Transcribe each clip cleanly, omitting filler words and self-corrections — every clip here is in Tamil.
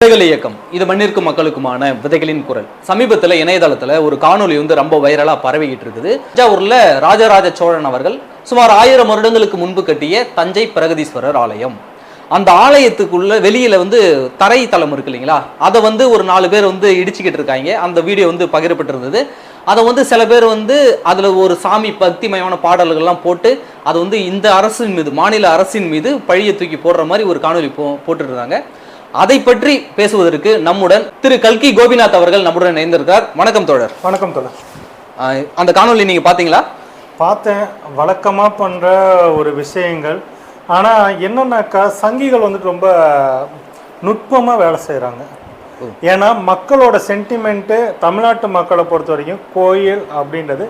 விதைகள் இயக்கம் இது மண்ணிற்கும் மக்களுக்குமான விதைகளின் குரல். சமீபத்தில் இணையதளத்தில் ஒரு காணொலி ரொம்ப வைரலாக பரவிக்கிட்டு இருக்குது. தஞ்சாவூர்ல ராஜராஜ சோழன் அவர்கள் சுமார் 1000 வருடங்களுக்கு முன்பு கட்டிய தஞ்சை பிரகதீஸ்வரர் ஆலயம். அந்த ஆலயத்துக்குள்ள வெளியில தரை தளம் இருக்கு இல்லைங்களா, அதை ஒரு 4 பேர் இடிச்சுக்கிட்டு இருக்காங்க. அந்த வீடியோ பகிரப்பட்டிருந்தது. அதை சில பேர் அதுல ஒரு சாமி பக்திமயமான பாடல்கள்லாம் போட்டு அதை இந்த அரசின் மீது, மாநில அரசின் மீது பழியை தூக்கி போடுற மாதிரி ஒரு காணொலி போட்டுட்டு இருந்தாங்க. அதை பற்றி பேசுவதற்கு நம்முடன் திரு கல்கி கோபிநாத் அவர்கள் நம்முடன் இணைந்திருக்கிறார். வணக்கம் தோழர். வணக்கம் தோழர். அந்த காணொலி நீங்க பாத்தீங்களா? பார்த்தேன். வழக்கமா பண்ற ஒரு விஷயங்கள். ஆனா என்னன்னாக்கா சங்கிகள் ரொம்ப நுட்பமா வேலை செய்யறாங்க. ஏன்னா மக்களோட சென்டிமெண்ட்டு, தமிழ்நாட்டு மக்களை பொறுத்த வரைக்கும் கோயில் அப்படின்றது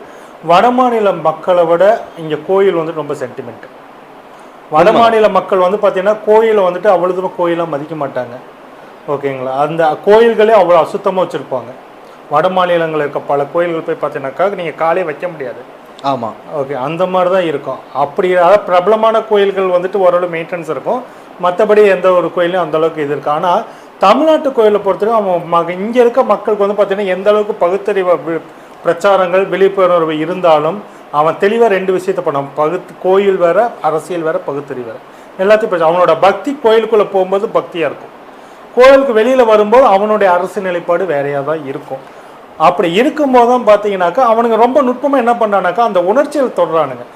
வடமாநில மக்களை விட இங்க கோயில் ரொம்ப சென்டிமெண்ட். வடமாநில மக்கள் பார்த்தீங்கன்னா கோயிலை அவ்வளோ தூரம் கோயிலாக மதிக்க மாட்டாங்க. ஓகேங்களா? அந்த கோயில்களே அவ்வளோ அசுத்தமாக வச்சுருப்பாங்க. வட மாநிலங்களில் இருக்க பல கோயில்கள் போய் பார்த்தீங்கன்னாக்கா நீங்கள் காலே வைக்க முடியாது. ஆமாம். ஓகே, அந்த மாதிரி தான் இருக்கும். அப்படி அதாவது பிரபலமான கோயில்கள் ஓரளவு மெயின்டெனன்ஸ் இருக்கும். மற்றபடி எந்த ஒரு கோயிலும் அந்தளவுக்கு இது இருக்குது. ஆனால் தமிழ்நாட்டு கோயிலை பொறுத்தவரைக்கும் அவன் இங்கே இருக்க மக்களுக்கு பார்த்தீங்கன்னா எந்த அளவுக்கு பகுத்தறிவு பிரச்சாரங்கள், விழிப்புணர்வு இருந்தாலும் அவன் தெளிவாக 2 விஷயத்த பண்ணான். கோயில் வேற, அரசியல் வேற, பகுத்தறிவு வேற. எல்லாத்தையும் பிரச்சனை. அவனோட பக்தி கோயிலுக்குள்ளே போகும்போது பக்தியாக இருக்கும். கோயிலுக்கு வெளியில் வரும்போது அவனுடைய அரசு நிலைப்பாடு வேறையாக தான் இருக்கும். அப்படி இருக்கும்போது தான் பார்த்தீங்கன்னாக்கா அவனுங்க ரொம்ப நுட்பமாக என்ன பண்ணுறானாக்கா அந்த உணர்ச்சியில் தொடரானுங்க.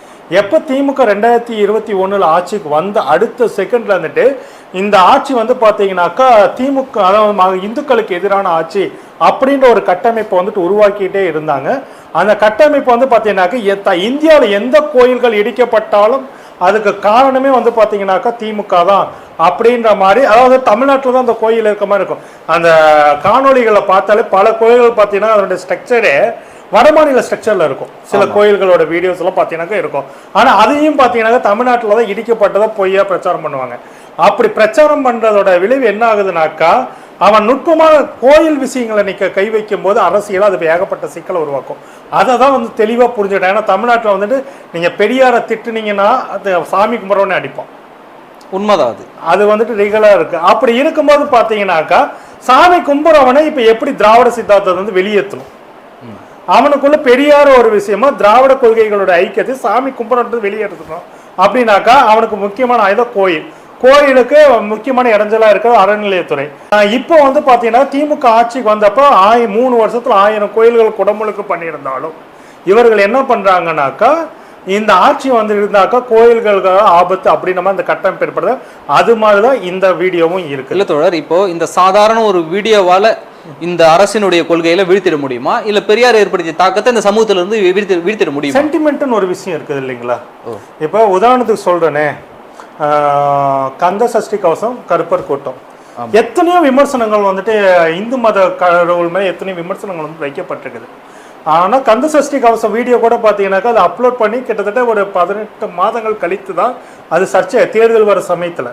எப்போ திமுக 2021 ஆட்சிக்கு வந்த அடுத்த செகண்ட்ல இந்த ஆட்சி பார்த்தீங்கன்னாக்கா திமுக, அதாவது இந்துக்களுக்கு எதிரான ஆட்சி அப்படின்ற ஒரு கட்டமைப்பை உருவாக்கிட்டே இருந்தாங்க. அந்த கட்டமைப்பு பார்த்தீங்கன்னாக்கா இந்தியாவில் எந்த கோயில்கள் இடிக்கப்பட்டாலும் அதுக்கு காரணமே பார்த்தீங்கன்னாக்கா திமுக தான் அப்படின்ற மாதிரி. அதாவது தமிழ்நாட்டில் தான் அந்த கோயில் இருக்க மாதிரி இருக்கும். அந்த காணொலிகளை பார்த்தாலே பல கோயில்கள் பார்த்தீங்கன்னா அதனுடைய ஸ்ட்ரக்சரே வடமாநில ஸ்ட்ரக்சர்ல இருக்கும். சில கோயில்களோட வீடியோஸ் எல்லாம் பார்த்தீங்கன்னாக்கா இருக்கும். ஆனால் அதையும் பார்த்தீங்கன்னாக்கா தமிழ்நாட்டில் தான் இடிக்கப்பட்டதை பொய்யா பிரச்சாரம் பண்ணுவாங்க. அப்படி பிரச்சாரம் பண்றதோட விளைவு என்ன ஆகுதுனாக்கா அவன் நுட்பமான கோயில் விஷயங்களை கை வைக்கும் போது அரசியல் அது ஏகப்பட்ட சிக்கலை உருவாக்கும். அதை தான் தெளிவாக புரிஞ்சுக்கிட்டேன். ஏன்னா தமிழ்நாட்டில் நீங்கள் பெரியாரை திட்டுனீங்கன்னா அது சாமி கும்பிட்றவனே அடிப்பான். உண்மைதான். அது ரெகுலராக இருக்கு. அப்படி இருக்கும்போது பார்த்தீங்கன்னாக்கா சாமி கும்பிட்றவனை இப்போ எப்படி திராவிட சித்தாந்தத்தை வெளியேற்றணும், அவனுக்குள்ள பெரியார ஒரு விஷயமா திராவிட கொள்கைகளோட ஐக்கியத்தை சாமி கும்பிட்றது வெளியேற்றணும் அப்படின்னாக்கா அவனுக்கு முக்கியமான ஆயுதம் கோயில். கோயிலுக்கு முக்கியமான இடைஞ்சலா இருக்கிறது அறநிலையத்துறை. இப்போ பார்த்தீங்கன்னா திமுக ஆட்சிக்கு வந்தப்போ 3 வருஷத்துல 1000 கோயில்கள் குடமுழுக்கு பண்ணியிருந்தாலும் இவர்கள் என்ன பண்றாங்கன்னாக்கா இந்த ஆட்சி இருந்தாக்கா கோயில்களுக்கு ஆபத்து அப்படின்னு நம்ம இந்த கட்டமைப்பு ஏற்படுது. அது மாதிரிதான் இந்த வீடியோவும் இருக்கு. இல்ல தோழர், இப்போ இந்த சாதாரண ஒரு வீடியோவால இந்த அரசினுடைய கொள்கையில வீழ்த்திட முடியுமா, இல்ல பெரியார் ஏற்படுத்திய தாக்கத்தை இந்த சமூகத்துல இருந்து வீழ்த்திட முடியும்? சென்டிமெண்ட்னு ஒரு விஷயம் இருக்குது இல்லைங்களா? இப்போ உதாரணத்துக்கு சொல்றேனே, கந்த சஷ்டி கவசம், கருப்பர் கூட்டம், எத்தனையோ விமர்சனங்கள் இந்து மத கடவுள் மேல எத்தனையோ விமர்சனங்கள் வைக்கப்பட்டிருக்குது. ஆனா கந்த சஷ்டி கவசம் வீடியோ கூட பாத்தீங்கன்னாக்கா அதை அப்லோட் பண்ணி கிட்டத்தட்ட ஒரு 18 மாதங்கள் கழித்து தான் அது சர்ச்சை. தேர்தல் வர சமயத்துல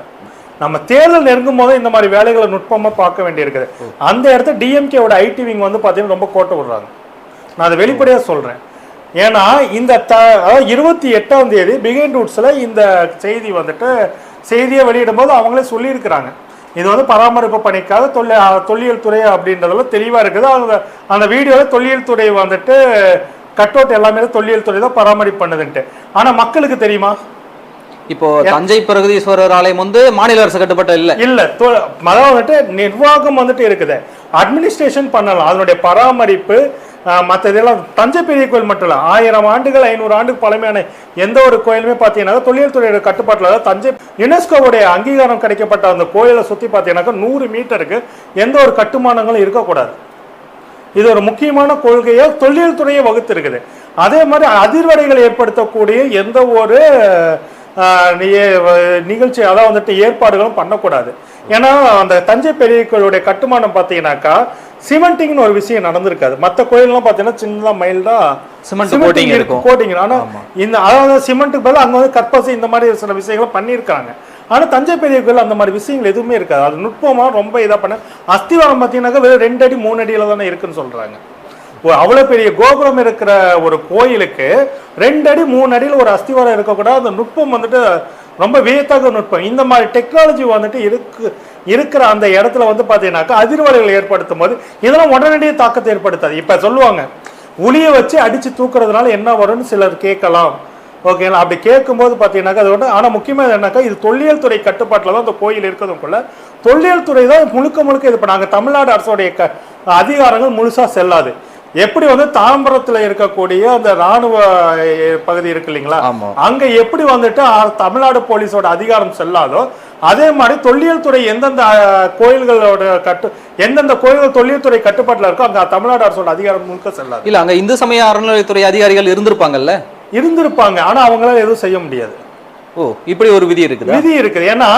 நம்ம தேர்தல் நெருங்கும் போது இந்த மாதிரி வேலைகளை நுட்பமா பார்க்க வேண்டியிருக்குது. அந்த இடத்துல டிஎம்கேவோட ஐடி விங் பாத்தீங்கன்னா ரொம்ப கோட்டை விடுறாங்க. நான் அதை வெளிப்படையா சொல்றேன். ஏன்னா இந்த 28ஆம் தேதி பிகைன் ரூட்ஸ்ல இந்த செய்தி செய்தியை வெளியிடும் போது அவங்களே சொல்லியிருக்கிறாங்க, இது பராமரிப்பு பணிக்காக தொல்லியல் துறை அப்படின்றதுல தெளிவா இருக்குது. அந்த வீடியோவில் தொல்லியல் துறை கட் அவுட் எல்லாமே தொல்லியல் துறை தான் பராமரிப்பு பண்ணுதுன்ட்டு. ஆனா மக்களுக்கு தெரியுமா? இப்போ தஞ்சை பிரகதீஸ்வரர் ஆலயம் மாநில அரசு கட்டுப்பட்ட இல்ல, அதாவது நிர்வாகம் இருக்குது, அட்மினிஸ்ட்ரேஷன் பண்ணலாம். அதனுடைய பராமரிப்பு மற்ற இதெல்லாம் தஞ்சை பெரிய கோயில் மட்டும் இல்லை, 1000 ஆண்டுகள் 500 ஆண்டுக்கு பழமையான எந்த ஒரு கோயிலுமே பார்த்தீங்கன்னா தொழில் துறையோட கட்டுப்பாட்டில் தஞ்சை யுனெஸ்கோவுடைய அங்கீகாரம் கிடைக்கப்பட்ட அந்த கோயிலை சுற்றி பார்த்தீங்கன்னாக்கா 100 மீட்டருக்கு எந்த ஒரு கட்டுமானங்களும் இருக்கக்கூடாது. இது ஒரு முக்கியமான கொள்கையை தொழில் துறையை வகுத்து இருக்குது. அதே மாதிரி அதிர்வடைகளை ஏற்படுத்தக்கூடிய எந்த ஒரு நிகழ்ச்சி அதாவது ஏற்பாடுகளும் பண்ணக்கூடாது. ஏன்னா அந்த தஞ்சை பெரிய கோயிலுடைய கட்டுமானம் பார்த்தீங்கன்னாக்கா சிமெண்டிங்னு ஒரு விஷயம் நடந்திருக்காது. மற்ற கோயில்லாம் பார்த்தீங்கன்னா சின்னதா மைல்டா கோட்டிங். ஆனா இந்த அதாவது சிமெண்ட்டுக்கு பதில் அங்க கற்பசி இந்த மாதிரி சில விஷயங்களை பண்ணியிருக்காங்க. ஆனா தஞ்சை பெரிய கோயில் அந்த மாதிரி விஷயங்கள் எதுவுமே இருக்காது. அது நுட்பமா ரொம்ப இதா பண்ண அஸ்திவாரம் பார்த்தீங்கன்னாக்கா வெறும் 2 அடி 3 அடியில தானே இருக்குன்னு சொல்றாங்க. அவ்வளவு பெரிய கோபுரம் இருக்கிற ஒரு கோயிலுக்கு 2 அடி 3 அடியில் ஒரு அஸ்திவாரம் இருக்கக்கூடாது. அந்த நுட்பம் ரொம்ப வியத்தகு நுட்பம். இந்த மாதிரி டெக்னாலஜி வந்துட்டு இருக்கிற அந்த இடத்துல வந்து பாத்தீங்கன்னாக்கா அதிர்வலைகள் ஏற்படுத்தும் போது இதெல்லாம் உடனடியே தாக்கத்தை ஏற்படுத்தாது. இப்ப சொல்லுவாங்க உளியை வச்சு அடிச்சு தூக்குறதுனால என்ன வரும்னு சிலர் கேட்கலாம். ஓகேங்களா? அப்படி கேட்கும்போது பார்த்தீங்கன்னாக்கா அது ஒன்று. ஆனால் முக்கியமாக என்னன்னாக்கா இது தொல்லியல் துறை கட்டுப்பாட்டில் தான் அந்த கோயில் இருக்கிறதுக்குள்ள தொல்லியல் துறை தான் முழுக்க இது. இப்போ நாங்கள் தமிழ்நாடு அரசுடைய அதிகாரங்கள் முழுசாக செல்லாது. எப்படி வந்து தாம்பரத்தில் இருக்கக்கூடிய அந்த ராணுவ பகுதி இருக்கு இல்லைங்களா, அங்க எப்படி வந்துட்டு தமிழ்நாடு போலீஸோட அதிகாரம் செல்லாதோ அதே மாதிரி தொல்லியல் துறை எந்தெந்த கோயில்களோட எந்தெந்த கோயில்கள் தொல்லியல் துறை கட்டுப்பாட்டில் இருக்கோ அங்க தமிழ்நாடு அரசோட அதிகாரம் முழுக்க செல்லாது. இல்ல அங்க இந்து சமய அறநிலையத்துறை அதிகாரிகள் இருந்திருப்பாங்க, ஆனா அவங்களால எதுவும் செய்ய முடியாது. ஓ, இப்படி ஒரு விதி இருக்குது. ஏன்னா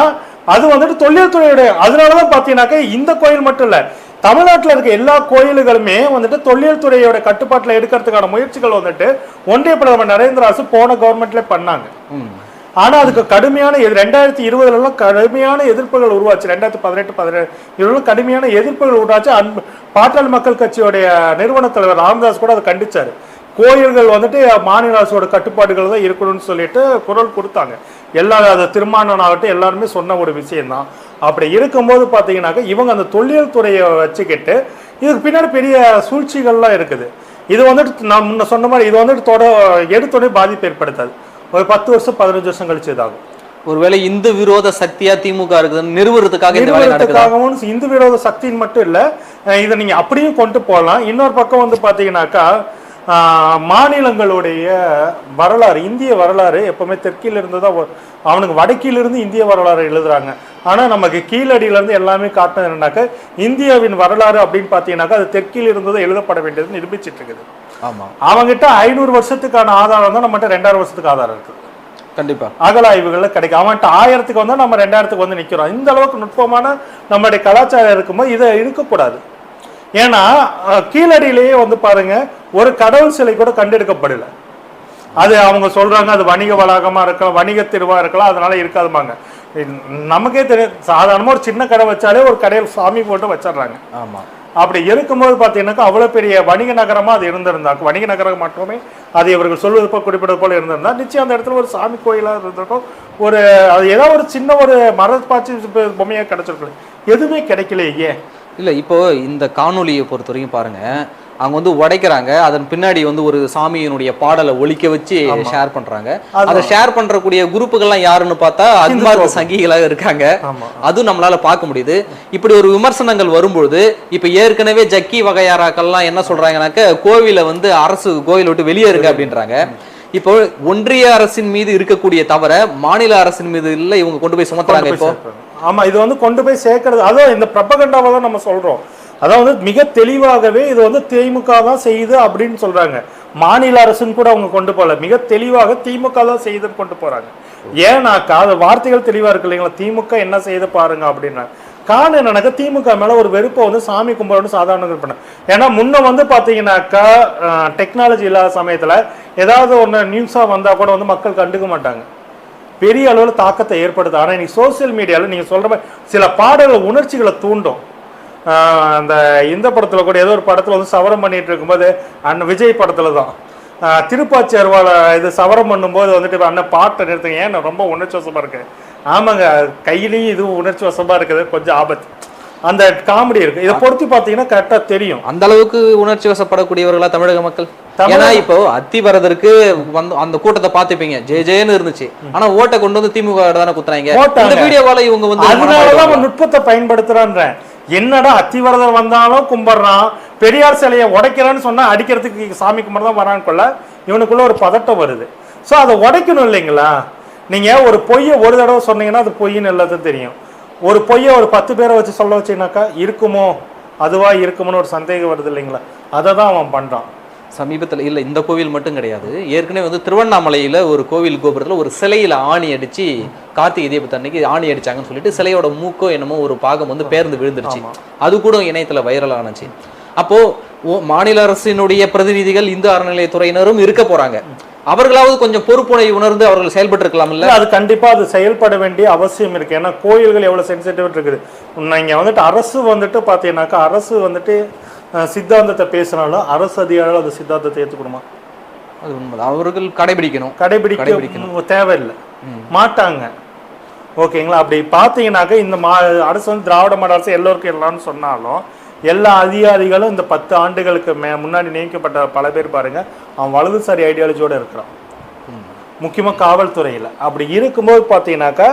அது வந்துட்டு தொல்லியல் துறையுடைய. அதனாலதான் பாத்தீங்கன்னாக்கா இந்த கோயில் மட்டும் இல்ல, தமிழ்நாட்டில் இருக்க எல்லா கோயில்களுமே வந்துட்டு தொல்லியல் துறையோட கட்டுப்பாட்டில் எடுக்கிறதுக்கான முயற்சிகள் வந்துட்டு ஒன்றிய பிரதமர் நரேந்திர அரசு போன கவர்மெண்ட்ல பண்ணாங்க. ஆனா அதுக்கு கடுமையான 2020 கடுமையான எதிர்ப்புகள் உருவாச்சு. 2018-17 கடுமையான எதிர்ப்புகள் உருவாச்சு. பாட்டாளி மக்கள் கட்சியோடைய நிறுவன தலைவர் ராமதாஸ் கூட அதை கண்டிச்சாரு. கோயில்கள் வந்துட்டு மாநில அரசோட கட்டுப்பாடுகள் தான் இருக்கணும்னு சொல்லிட்டு குரல் கொடுத்தாங்க. அது திருமாவளவன் ஆகட்டும் எல்லாருமே சொன்ன ஒரு விஷயம்தான். அப்படி இருக்கும்போது பாத்தீங்கன்னாக்க இவங்க அந்த தொல்லியல் துறையை வச்சுக்கிட்டு இதுக்கு பின்னாடி பெரிய சூழ்ச்சிகள்லாம் இருக்குது. இது வந்துட்டு நான் முன்ன சொன்ன மாதிரி இது வந்துட்டு எடுத்தோடனே பாதிப்பு ஏற்படுத்தாது. ஒரு 10 வருஷம் 15 வருஷம் கழிச்சு இதாகும். ஒருவேளை இந்து விரோத சக்தியா திமுக இருக்குதுன்னு நிறுவனத்துக்காகவும் இந்து விரோத சக்தின்னு மட்டும் இல்ல, இதை நீங்க அப்படியும் கொண்டு போகலாம். இன்னொரு பக்கம் வந்து பாத்தீங்கன்னாக்கா மாநிலங்களுடைய வரலாறு, இந்திய வரலாறு எப்பவுமே தெற்கில இருந்து தான், அவனுக்கு வடக்கிலிருந்து இந்திய வரலாறு எழுதுறாங்க. ஆனா நமக்கு கீழடியில இருந்து எல்லாமே காட்டினது என்னன்னாக்க இந்தியாவின் வரலாறு அப்படின்னு பாத்தீங்கன்னாக்கா அது தெற்கில் இருந்து எழுதப்பட வேண்டியது நிரூபிச்சிட்டு இருக்குது. ஆமா, அவங்கிட்ட 500 வருஷத்துக்கான ஆதாரம் தான், நம்மகிட்ட 2000 வருஷத்துக்கு ஆதாரம் இருக்கு. கண்டிப்பா அகல ஆய்வுகள்ல கிடைக்கும். அவன்கிட்ட 1000க்கு வந்தா நம்ம 2000க்கு வந்து நிக்கிறோம். இந்த அளவுக்கு நுட்பமான நம்மளுடைய கலாச்சாரம் இருக்கும்போது இதை இருக்கக்கூடாது. ஏன்னா கீழடியிலேயே வந்து பாருங்க ஒரு கடவுள் சிலை கூட கண்டெடுக்கப்படல. அது அவங்க சொல்றாங்க அது வணிக வளாகமா இருக்கலாம், வணிக தெருவா இருக்கலாம், அதனால இருக்காதுமாங்க. நமக்கே தெரியும், சாதாரணமா ஒரு சின்ன கடை வச்சாலே ஒரு கடையில் சாமி போட்டு வச்சிடறாங்க. ஆமா, அப்படி இருக்கும்போது பாத்தீங்கன்னாக்கா அவ்வளவு பெரிய வணிக நகரமா அது இருந்திருந்தா, வணிக நகரம் மட்டுமே அது இவர்கள் சொல்வது போல் குறிப்பிட்டது போல இருந்திருந்தா நிச்சயம் அந்த இடத்துல ஒரு சாமி கோயிலா இருந்திருக்கும். ஒரு அது ஏதாவது ஒரு சின்ன ஒரு மரப்பாச்சி பொம்மையா கிடைச்சிருக்கல, எதுவுமே கிடைக்கலையே. இல்லை, இப்போ இந்த காணொலியை பொறுத்த வரைக்கும் பாருங்க, அவங்க வந்து உடைக்கிறாங்க, அதன் பின்னாடி வந்து ஒரு சாமியினுடைய பாடலை ஒலிக்க வச்சு ஷேர் பண்றாங்க. அதை ஷேர் பண்றக்கூடிய குரூப்புகள்லாம் யாருன்னு பார்த்தா அன்பார்ந்த சங்கிகளாக இருக்காங்க. அதுவும் நம்மளால பார்க்க முடியுது. இப்படி ஒரு விமர்சனங்கள் வரும்பொழுது இப்ப ஏற்கனவே ஜக்கி வகையாராக்கள்லாம் என்ன சொல்றாங்கன்னாக்க கோவிலை வந்து அரசு கோவில் விட்டு வெளியே இருக்கு அப்படின்றாங்க. இப்போ ஒன்றிய அரசின் மீது இருக்கக்கூடிய தவிர மாநில அரசின் மீது இல்ல இவங்க கொண்டு போய் சுமத்துறாங்க. இப்போ ஆமா, இது வந்து கொண்டு போய் சேர்க்கறது, அதான் இந்த ப்ரொபகண்டாவை தான் நம்ம சொல்றோம். அதாவது மிக தெளிவாகவே இது வந்து திமுக தான் செய்யுது அப்படின்னு சொல்றாங்க. மாநில அரசுன்னு கூட அவங்க கொண்டு போகல, மிக தெளிவாக திமுக தான் செய்யுதுன்னு கொண்டு போறாங்க. ஏன்னாக்கா அது வார்த்தைகள் தெளிவா இருக்கு இல்லைங்களா, திமுக என்ன செய்து பாருங்க அப்படின்னா. காரணம் என்னன்னாக்கா திமுக மேல ஒரு வெறுப்பை வந்து சாமி கும்பிடணும் சாதாரண பண்ண. ஏன்னா முன்ன வந்து பாத்தீங்கன்னாக்கா டெக்னாலஜி இல்லாத சமயத்துல ஏதாவது ஒன்று நியூஸா வந்தா கூட வந்து மக்கள் கண்டுக்க மாட்டாங்க, பெரிய அளவில் தாக்கத்தை ஏற்படுது. ஆனால் இன்னைக்கு சோசியல் மீடியாவில் நீங்கள் சொல்கிற மாதிரி சில பாடல்கள் உணர்ச்சிகளை தூண்டும். அந்த இந்த படத்தில் கூட ஏதோ ஒரு படத்தில் வந்து சவரம் பண்ணிட்டு இருக்கும்போது அண்ணன் விஜய் படத்தில் தான் திருப்பாச்சி அருவாலை இது சவரம் பண்ணும்போது வந்துட்டு அண்ணன் பாட்டை நிறுத்துங்க, ஏன் ரொம்ப உணர்ச்சி வசமாக இருக்கு. ஆமாங்க, கையிலையும் இதுவும் உணர்ச்சி வசமாக இருக்குது, கொஞ்சம் ஆபத்து. அந்த காமெடி இருக்கு. இதை பொறுத்து பார்த்தீங்கன்னா கரெக்டாக தெரியும் அந்த அளவுக்கு உணர்ச்சி வசப்படக்கூடியவர்களா தமிழக மக்கள். ஏன்னா இப்போ அத்திவரதற்கு வந்து அந்த கூட்டத்தை பார்த்துப்பீங்க, ஜேன்னு இருந்துச்சு. ஆனா ஓட்டை கொண்டு வந்து திமுக தானே குத்துறாங்க. இந்த வீடியோவால இவங்க வந்து அதனாலதான் நுட்பத்தை பயன்படுத்துறான்ற. என்னடா அத்திவரதர் வந்தாலும் கும்பிடுறான், பெரியார் சிலையை உடைக்கிறான்னு சொன்னா அடிக்கிறதுக்கு சாமி கும்பிடுறதான் வரான்னு கொள்ள இவனுக்குள்ள ஒரு பதட்டம் வருது. ஸோ அதை உடைக்கணும் இல்லைங்களா. நீங்க ஒரு பொய்யை ஒரு தடவை சொன்னீங்கன்னா அது பொய்ன்னு எல்லாத்தையும் தெரியும். ஒரு பொய்யை ஒரு 10 பேரை வச்சு சொல்ல வச்சீங்கன்னாக்கா இருக்குமோ அதுவா இருக்குமோன்னு ஒரு சந்தேகம் வருது இல்லைங்களா. அதை தான் அவன் பண்றான். சமீபத்தில் இல்லை, இந்த கோவில் மட்டும் கிடையாது, ஏற்கனவே வந்து திருவண்ணாமலையில் ஒரு கோவில் கோபுரத்தில் ஒரு சிலையில் ஆணி அடித்து கார்த்திகை தீபத்து அன்னைக்கு ஆணி அடிச்சாங்கன்னு சொல்லிட்டு சிலையோட மூக்கோ என்னமோ ஒரு பாகம் வந்து பேர்ந்து விழுந்துருச்சு. அது கூட இணையத்தில் வைரல் ஆனச்சு. அப்போ மாநில அரசினுடைய பிரதிநிதிகள் இந்து அறநிலையத்துறையினரும் இருக்க போறாங்க, அவர்களாவது கொஞ்சம் பொறுப்புணை உணர்ந்து அவர்கள் செயல்பட்டு இருக்கலாம் இல்ல. அது கண்டிப்பா அது செயல்பட வேண்டிய அவசியம் இருக்கு. ஏன்னா கோயில்கள் எவ்வளவு சென்சிட்டிவ் இருக்குது. நீங்க வந்துட்டு அரசு வந்துட்டு பாத்தீங்கன்னாக்கா அரசு வந்துட்டு சித்தாந்தத்தை பேசினாலும் அரசு அதிகாரிகள் அந்த சித்தாந்தத்தை ஏற்றுக்கணுமா? அது உண்மை, அவர்கள் கடைபிடிக்க தேவையில்லை மாட்டாங்க. ஓகேங்களா? அப்படி பார்த்தீங்கன்னாக்க இந்த அரசு வந்து திராவிட மாடல் அரசு எல்லோருக்கும் எல்லாம்னு சொன்னாலும் எல்லா அதிகாரிகளும் இந்த 10 ஆண்டுகளுக்கு முன்னாடி நியமிக்கப்பட்ட பல பேர் பாருங்க அவன் வலதுசாரி ஐடியாலஜியோட இருக்கிறான், முக்கியமாக காவல்துறையில். அப்படி இருக்கும்போது பார்த்தீங்கன்னாக்கா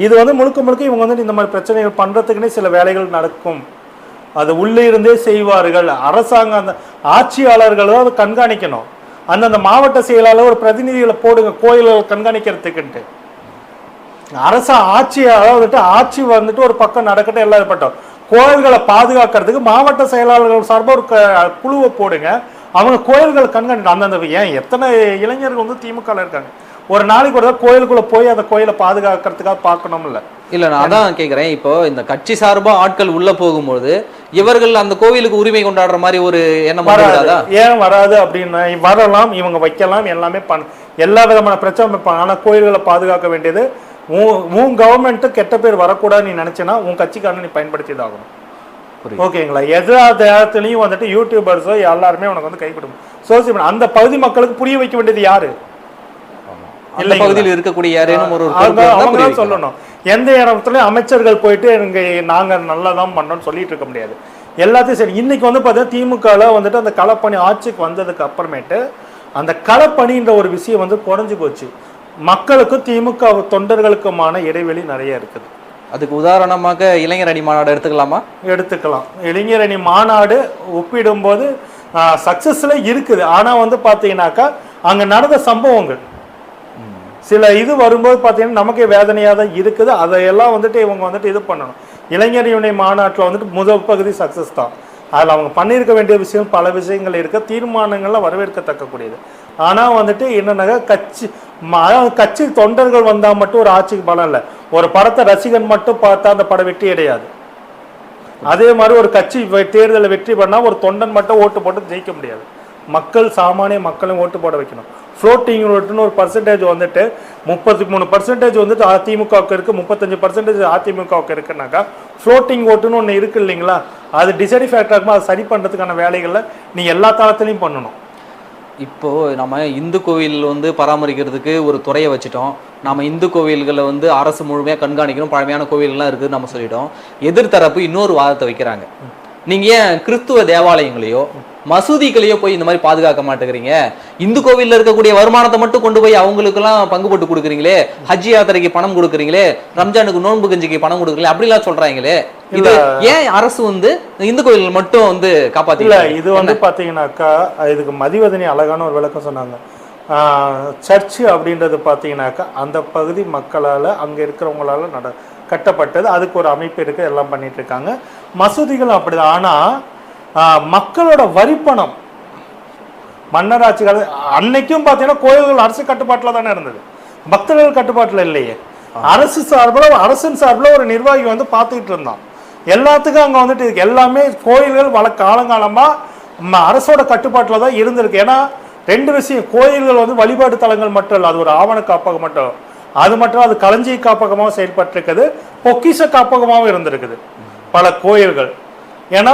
இது வந்து முழுக்க முழுக்க இவங்க வந்து இந்த மாதிரி பிரச்சனைகள் பண்ணுறதுக்குன்னே சில வேலைகள் நடக்கும், அது உள்ளே இருந்தே செய்வார்கள். அரசாங்கம் அந்த ஆட்சியாளர்களும் அதை கண்காணிக்கணும். அந்தந்த மாவட்ட செயலாளர் ஒரு பிரதிநிதிகளை போடுங்க கோயில்கள் கண்காணிக்கிறதுக்குன்ட்டு. ஆட்சி வந்துட்டு ஒரு பக்கம் நடக்கட்டும், எல்லாம் இருக்கட்டும். கோயில்களை பாதுகாக்கிறதுக்கு மாவட்ட செயலாளர்கள் சார்பாக ஒரு குழுவை போடுங்க, அவங்க கோயில்கள் கண்காணிக்கணும். அந்தந்த ஏன் எத்தனை இளைஞர்கள் வந்து திமுக இருக்காங்க, ஒரு நாளைக்கு ஒரு கோயிலுக்குள்ள போய் அந்த கோயிலை பாதுகாக்கிறதுக்காக பார்க்கணும்ல. இல்ல நான் அதான் கேட்கிறேன், இப்போ இந்த கட்சி சார்பா ஆட்கள் உள்ள போகும்போது இவர்கள் அந்த கோவிலுக்கு உரிமை கொண்டாடுற மாதிரி ஒரு எண்ணம் வராதா? ஏன் வராது அப்படின்னு வரலாம், இவங்க வைக்கலாம், எல்லாமே எல்லா விதமான பிரச்சனை. ஆனா கோயில்களை பாதுகாக்க வேண்டியது உன் கவர்மெண்ட் கெட்ட பேர் வரக்கூடாதுன்னு நீ நினைச்சேன்னா உன் கட்சிக்காரன் நீ பயன்படுத்தி தான் ஆகணும். ஓகேங்களா? எதா இடத்துலையும் வந்துட்டு யூடியூபர்ஸோ எல்லாருமே உனக்கு வந்து கைப்பிடும். சோசியல் அந்த பகுதி மக்களுக்கு புரிய வைக்க வேண்டியது யாரு? இல்லை, பகுதியில் இருக்கக்கூடிய யாரேனும் ஒரு அவங்க சொல்லணும். எந்த இடத்துலயும் அமைச்சர்கள் போயிட்டு நாங்க நல்லதான் பண்றோம்னு சொல்லிட்டு இருக்க முடியாது. எல்லாத்தையும் சரி. இன்னைக்கு வந்து பார்த்தீங்கன்னா திமுகல வந்துட்டு அந்த களப்பணி ஆட்சிக்கு வந்ததுக்கு அப்புறமேட்டு அந்த களப்பணின்ற ஒரு விஷயம் வந்து குறைஞ்சு போச்சு. மக்களுக்கும் திமுக தொண்டர்களுக்குமான இடைவெளி நிறைய இருக்குது. அதுக்கு உதாரணமாக இளைஞர் அணி மாநாடு எடுத்துக்கலாமா? எடுத்துக்கலாம். இளைஞர் அணி மாநாடு ஒப்பிடும்போது சக்சஸ்ல இருக்குது. ஆனா வந்து பாத்தீங்கன்னாக்கா அங்க நடந்த சம்பவங்கள் சில இது வரும்போது பார்த்தீங்கன்னா நமக்கே வேதனையாக தான் இருக்குது. அதையெல்லாம் வந்துட்டு இவங்க வந்துட்டு இது பண்ணணும். இளைஞர் அணி மாநாட்டில் வந்துட்டு முதல் பகுதி சக்ஸஸ் தான். அதில் அவங்க பண்ணியிருக்க வேண்டிய விஷயம் பல விஷயங்கள் இருக்க, தீர்மானங்கள்லாம் வரவேற்கத்தக்கக்கூடியது. ஆனால் வந்துட்டு என்னன்னாக்கா கட்சி தொண்டர்கள் வந்தால் மட்டும் ஒரு ஆட்சிக்கு பலம் இல்லை. ஒரு படத்தை ரசிகன் மட்டும் பார்த்தா அந்த படம் வெற்றி அடையாது. அதே மாதிரி ஒரு கட்சி தேர்தலில் வெற்றி பண்ணால் ஒரு தொண்டன் மட்டும் ஓட்டு போட்டு ஜெயிக்க முடியாது. மக்கள் சாமானிய மக்களும் ஓட்டு போட வைக்கணும். ஃப்ளோட்டிங் ஓட்டுன்னு ஒரு பர்சன்டேஜ் வந்துட்டு 33% வந்துட்டு அதிமுகவுக்கு இருக்குது, 35% அதிமுகவுக்கு இருக்குன்னாக்கா ஃப்ளோட்டிங் ஓட்டுன்னு ஒன்று இருக்குது இல்லைங்களா? அது டிசைடிங் ஃபேக்டர் ஆகும்போது அதை சரி பண்ணுறதுக்கான வேலைகளில் நீ எல்லா தளத்துலையும் பண்ணணும். இப்போ நம்ம இந்து கோவில் வந்து பராமரிக்கிறதுக்கு ஒரு துறையை வச்சுட்டோம். நம்ம இந்து கோவில்களை வந்து அரசு முழுமையாக கண்காணிக்கணும், பழமையான கோவில்கள்லாம் இருக்குதுன்னு நம்ம சொல்லிட்டோம். எதிர்த்தரப்பு இன்னொரு வாதத்தை வைக்கிறாங்க, நீங்க ஏன் கிறிஸ்துவ தேவாலயங்களையோ மசூதிகளையோ போய் இந்த மாதிரி பாதுகாக்க மாட்டேங்கிறீங்க? இந்து கோவில்ல இருக்கக்கூடிய வருமானத்தை மட்டும் கொண்டு போய் அவங்களுக்கெல்லாம் பங்கு போட்டு கொடுக்குறீங்களே, ஹஜ் யாத்திரைக்கு பணம் கொடுக்குறீங்களே, ரம்ஜானுக்கு நோன்பு கஞ்சிக்கு பணம் கொடுக்குறீங்களே, அப்படிலாம் சொல்றாங்களே. இது ஏன் அரசு வந்து இந்து கோவில் மட்டும் வந்து காப்பாத்தல? இது வந்து பாத்தீங்கன்னாக்கா இதுக்கு மதிவதனி அழகான ஒரு விளக்கம் சொன்னாங்க. சர்ச்சு அப்படின்றது பாத்தீங்கன்னாக்கா அந்த பகுதி மக்களால அங்க இருக்கிறவங்களால கட்டப்பட்டது. அதுக்கு ஒரு அமைப்பு இருக்கு, எல்லாம் பண்ணிட்டு இருக்காங்க. மசூதிகளும் அப்படிதான். ஆனா மக்களோட வரிப்பணம் மன்னராட்சி கால அன்னைக்கும் பாத்தீங்கன்னா கோயில்கள் அரசு கட்டுப்பாட்டில் தானே இருந்தது, பக்தர்கள் கட்டுப்பாட்டில் இல்லையே. அரசின் சார்பில் ஒரு நிர்வாகி வந்து பார்த்துக்கிட்டு இருந்தான். எல்லாத்துக்கும் அங்க வந்துட்டு எல்லாமே கோயில்கள் காலங்காலமா அரசோட கட்டுப்பாட்டில் தான் இருந்திருக்கு. ஏன்னா ரெண்டு விஷயம், கோயில்கள் வந்து வழிபாட்டு தலங்கள் மட்டும் இல்லை, அது ஒரு ஆவண காப்பகம் மட்டும், அது மட்டும் அது களஞ்சிய காப்பகமாக செயல்பட்டு இருக்குது, பொக்கிஷ காப்பகமாகவும் இருந்திருக்குது பல கோயில்கள். ஏன்னா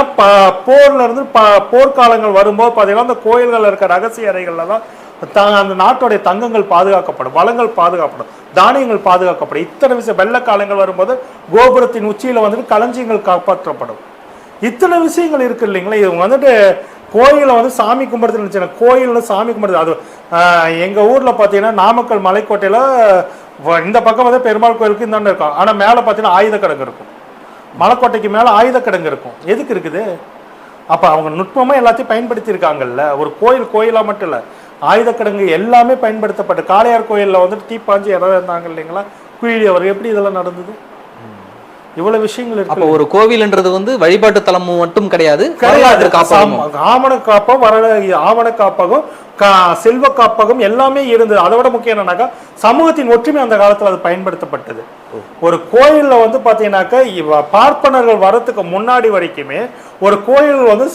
போர்ல இருந்து போர்க்காலங்கள் வரும்போது பார்த்தீங்கன்னா அந்த கோயில்கள் இருக்க ரகசிய அறைகள்ல தான் அந்த நாட்டுடைய தங்கங்கள் பாதுகாக்கப்படும், வளங்கள் பாதுகாக்கப்படும், தானியங்கள் பாதுகாக்கப்படும். இத்தனை விஷயம் வெள்ள காலங்கள் வரும்போது கோபுரத்தின் உச்சியில வந்துட்டு களஞ்சியங்கள் காப்பாற்றப்படும். இத்தனை விஷயங்கள் இருக்கு இல்லைங்களா? இவங்க வந்துட்டு கோயிலை வந்து சாமி கும்பிடுறது நினைச்சு கோயில்னு சாமி கும்பிடுறது. அது எங்க ஊர்ல பாத்தீங்கன்னா நாமக்கல் மலைக்கோட்டையில இந்த பக்கம் வந்து பெருமாள் கோயிலுக்கு இந்த இருக்கும், ஆனா மேல பாத்தீங்கன்னா ஆயுத கிடங்கு இருக்கும். மலைக்கோட்டைக்கு மேல ஆயுத கிடங்கு இருக்கும். எதுக்கு இருக்குது? அப்ப அவங்க நுட்பமா எல்லாத்தையும் பயன்படுத்தி இருக்காங்கல்ல. ஒரு கோயிலா மட்டும் இல்ல, ஆயுத கிடங்கு எல்லாமே பயன்படுத்தப்பட்டு காளையார் கோயில்ல வந்துட்டு தீப்பாஞ்சி இடம் இருந்தாங்க இல்லைங்களா, குயிலி அவர் எப்படி இதெல்லாம் நடந்தது? இவ்வளவு விஷயங்கள் இருக்கு. அப்ப ஒரு கோவில்ன்றது வந்து வழிபாட்டு தலம் மட்டும் கிடையாது, ஆவண காப்பகம், ஆவண காப்பகம், செல்வ காப்பகம் எல்லாமே இருந்தது. அதை விட முக்கியம் என்னன்னாக்கா சமூகத்தின் ஒற்றுமை அந்த காலத்துல அது பயன்படுத்தப்பட்டது. ஒரு கோயில்ல வந்து பாத்தீங்கன்னாக்கா பார்ப்பனர்கள் வரத்துக்கு முன்னாடி வரைக்குமே ஒரு கோயில் வந்து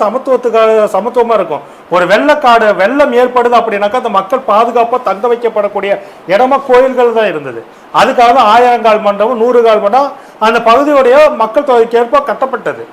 சமத்துவமா இருக்கும். ஒரு வெள்ளம் ஏற்படுது அப்படின்னாக்கா அந்த மக்கள் பாதுகாப்பா தங்க வைக்கப்படக்கூடிய இடமா கோயில்கள் தான் இருந்தது. அதுக்காக தான் 1000 கால் மண்டபம் 100 கால் மண்டபம் அந்த பகுதியுடைய மக்கள் தொகைக்கு ஏற்ப கட்டப்பட்டது.